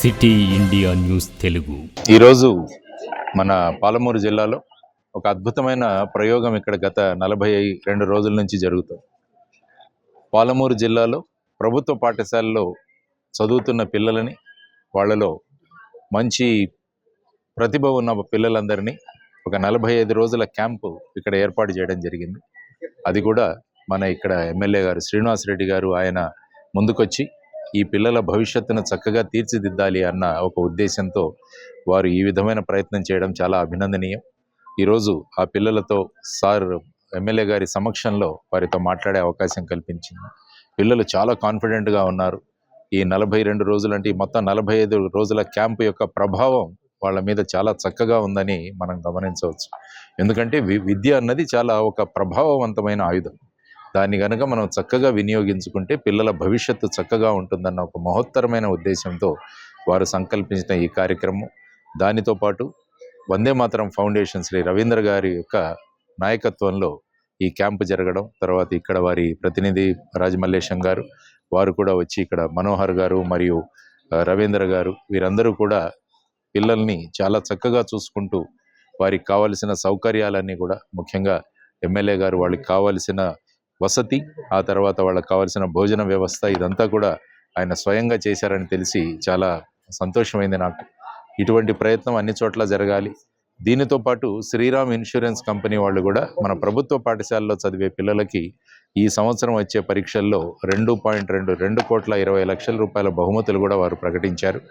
City India news Telugu. ఈరోజు మన పాలమూరు జిల్లాలో ఒక అద్భుతమైన ప్రయోగం ఇక్కడ గత 42 రోజుల నుంచి జరుగుతుంది. పాలమూరు జిల్లాలో ప్రభుత్వ పాఠశాలలో చదువుతున్న పిల్లలని, వాళ్ళలో మంచి ప్రతిభ ఉన్న పిల్లలందరినీ ఒక 45 రోజుల క్యాంపు ఇక్కడ ఏర్పాటు చేయడం జరిగింది. అది కూడా మన ఇక్కడ ఎమ్మెల్యే గారు శ్రీనివాస్ రెడ్డి గారు ఆయన ముందుకొచ్చి ఈ పిల్లల భవిష్యత్తును చక్కగా తీర్చిదిద్దాలి అన్న ఒక ఉద్దేశంతో వారు ఈ విధమైన ప్రయత్నం చేయడం చాలా అభినందనీయం. ఈరోజు ఆ పిల్లలతో సార్ ఎమ్మెల్యే గారి సమక్షంలో వారితో మాట్లాడే అవకాశం కల్పించింది. పిల్లలు చాలా కాన్ఫిడెంట్గా ఉన్నారు. ఈ 42 రోజులు అంటే మొత్తం 45 రోజుల క్యాంపు యొక్క ప్రభావం వాళ్ళ మీద చాలా చక్కగా ఉందని మనం గమనించవచ్చు. ఎందుకంటే విద్య అన్నది చాలా ఒక ప్రభావవంతమైన ఆయుధం. దాన్ని కనుక మనం చక్కగా వినియోగించుకుంటే పిల్లల భవిష్యత్తు చక్కగా ఉంటుందన్న ఒక మహోత్తరమైన ఉద్దేశంతో వారు సంకల్పించిన ఈ కార్యక్రమం, దానితో పాటు వందే మాతరం ఫౌండేషన్ శ్రీ రవీంద్ర గారి యొక్క నాయకత్వంలో ఈ క్యాంపు జరగడం, తర్వాత ఇక్కడ వారి ప్రతినిధి రాజమల్లేశం గారు వారు కూడా వచ్చి ఇక్కడ మనోహర్ గారు మరియు రవీంద్ర గారు వీరందరూ కూడా పిల్లల్ని చాలా చక్కగా చూసుకుంటూ వారికి కావలసిన సౌకర్యాలన్నీ కూడా, ముఖ్యంగా ఎమ్మెల్యే గారు వాళ్ళకి కావలసిన వసతి, ఆ తర్వాత వాళ్ళకి కావాల్సిన భోజన వ్యవస్థ ఇదంతా కూడా ఆయన స్వయంగా చేశారని తెలిసి చాలా సంతోషమైంది నాకు. ఇటువంటి ప్రయత్నం అన్ని చోట్ల జరగాలి. దీనితో పాటు శ్రీరామ్ ఇన్సూరెన్స్ కంపెనీ వాళ్ళు కూడా మన ప్రభుత్వ పాఠశాలలో చదివే పిల్లలకి ఈ సంవత్సరం వచ్చే పరీక్షల్లో 2.2 కోట్ల 20 లక్షల రూపాయల బహుమతులు కూడా వారు ప్రకటించారు.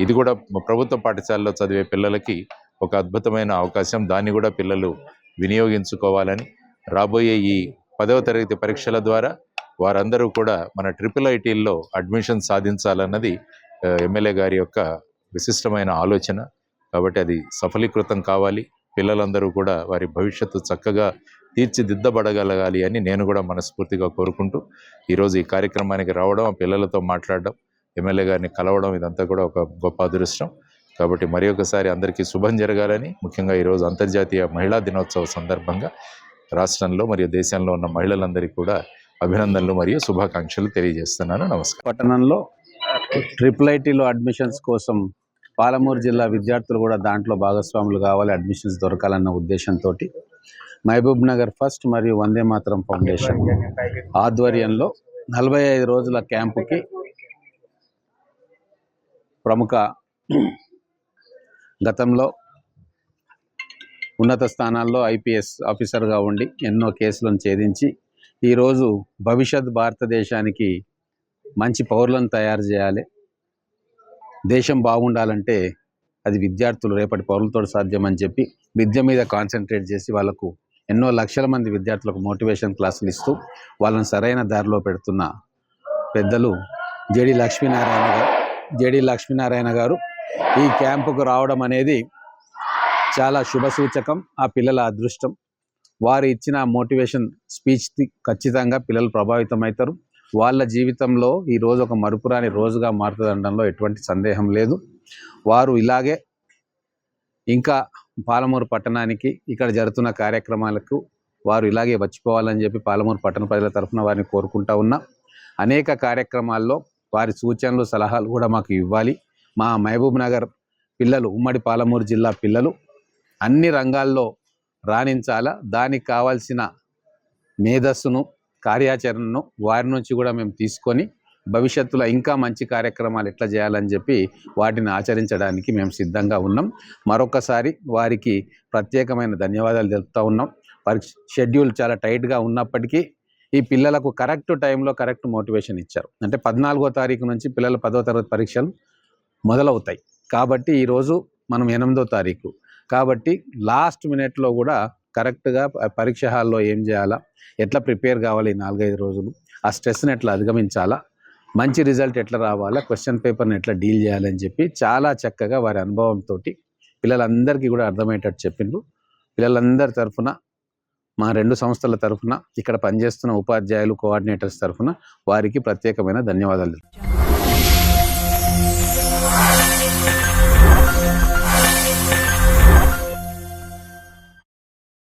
ఇది కూడా ప్రభుత్వ పాఠశాలలో చదివే పిల్లలకి ఒక అద్భుతమైన అవకాశం. దాన్ని కూడా పిల్లలు వినియోగించుకోవాలని, రాబోయే ఈ 10వ తరగతి పరీక్షల ద్వారా వారందరూ కూడా మన IIITలో అడ్మిషన్ సాధించాలన్నది ఎమ్మెల్యే గారి యొక్క విశిష్టమైన ఆలోచన. కాబట్టి అది సఫలీకృతం కావాలి. పిల్లలందరూ కూడా వారి భవిష్యత్తు చక్కగా తీర్చిదిద్దబడగలగాలి అని నేను కూడా మనస్ఫూర్తిగా కోరుకుంటూ ఈరోజు ఈ కార్యక్రమానికి రావడం, ఆ పిల్లలతో మాట్లాడడం, ఎమ్మెల్యే గారిని కలవడం ఇదంతా కూడా ఒక గొప్ప అదృష్టం. కాబట్టి మరి ఒకసారి అందరికీ శుభం జరగాలని, ముఖ్యంగా ఈరోజు అంతర్జాతీయ మహిళా దినోత్సవ సందర్భంగా రాష్ట్రంలో మరియు దేశంలో ఉన్న మహిళలందరికీ కూడా అభినందనలు మరియు శుభాకాంక్షలు తెలియజేస్తున్నాను. నమస్కారం. పట్టణంలో IIITలో అడ్మిషన్స్ కోసం పాలమూరు జిల్లా విద్యార్థులు కూడా దాంట్లో భాగస్వాములు కావాలి, అడ్మిషన్స్ దొరకాలన్న ఉద్దేశంతో మహబూబ్ నగర్ ఫస్ట్ మరియు వందే మాతరం ఫౌండేషన్ ఆధ్వర్యంలో 45 రోజుల క్యాంపుకి ప్రముఖ గతంలో ఉన్నత స్థానాల్లో IPS ఆఫీసర్గా ఉండి ఎన్నో కేసులను ఛేదించి ఈరోజు భవిష్యత్ భారతదేశానికి మంచి పౌరులను తయారు చేయాలి, దేశం బాగుండాలంటే అది విద్యార్థులు రేపటి పౌరులతో సాధ్యమని చెప్పి విద్య మీద కాన్సన్ట్రేట్ చేసి వాళ్ళకు ఎన్నో లక్షల మంది విద్యార్థులకు మోటివేషన్ క్లాసులు ఇస్తూ వాళ్ళని సరైన దారిలో పెడుతున్న పెద్దలు జేడి లక్ష్మీనారాయణ గారు ఈ క్యాంపుకు రావడం అనేది చాలా శుభసూచకం. ఆ పిల్లల అదృష్టం. వారు ఇచ్చిన మోటివేషన్ స్పీచ్ ఖచ్చితంగా పిల్లలు ప్రభావితం అవుతారు. వాళ్ళ జీవితంలో ఈరోజు ఒక మరుపురాని రోజుగా మారుతుందనడంలో ఎటువంటి సందేహం లేదు. వారు ఇలాగే ఇంకా పాలమూరు పట్టణానికి ఇక్కడ జరుగుతున్న కార్యక్రమాలకు వారు ఇలాగే వచ్చిపోవాలని చెప్పి పాలమూరు పట్టణ ప్రజల తరఫున వారిని కోరుకుంటా ఉన్నా. అనేక కార్యక్రమాల్లో వారి సూచనలు సలహాలు కూడా మాకు ఇవ్వాలి. మా మహబూబ్ నగర్ పిల్లలు, ఉమ్మడి పాలమూరు జిల్లా పిల్లలు అన్ని రంగాల్లో రాణించాలా, దానికి కావాల్సిన మేధస్సును, కార్యాచరణను వారి నుంచి కూడా మేము తీసుకొని భవిష్యత్తులో ఇంకా మంచి కార్యక్రమాలు ఎట్లా చేయాలని చెప్పి వాటిని ఆచరించడానికి మేము సిద్ధంగా ఉన్నాం. మరొకసారి వారికి ప్రత్యేకమైన ధన్యవాదాలు తెలుపుతూ ఉన్నాం. వారికి షెడ్యూల్ చాలా టైట్గా ఉన్నప్పటికీ ఈ పిల్లలకు కరెక్ట్ టైంలో కరెక్ట్ మోటివేషన్ ఇచ్చారు. అంటే 14వ తారీఖు నుంచి పిల్లల 10వ తరగతి పరీక్షలు మొదలవుతాయి. కాబట్టి ఈరోజు మనం 8వ తారీఖు కాబట్టి లాస్ట్ మినిట్లో కూడా కరెక్ట్గా పరీక్ష హాల్లో ఏం చేయాలా, ఎట్లా ప్రిపేర్ కావాలి, 4-5 రోజులు ఆ స్ట్రెస్ని ఎట్లా అధిగమించాలా, మంచి రిజల్ట్ ఎట్లా రావాలా, క్వశ్చన్ పేపర్ని ఎట్లా డీల్ చేయాలని చెప్పి చాలా చక్కగా వారి అనుభవంతో పిల్లలందరికీ కూడా అర్థమయ్యేటట్టు చెప్పిండ్రు. పిల్లలందరి తరఫున, మా 2 సంస్థల తరఫున, ఇక్కడ పనిచేస్తున్న ఉపాధ్యాయులు, కోఆర్డినేటర్స్ తరఫున వారికి ప్రత్యేకమైన ధన్యవాదాలు.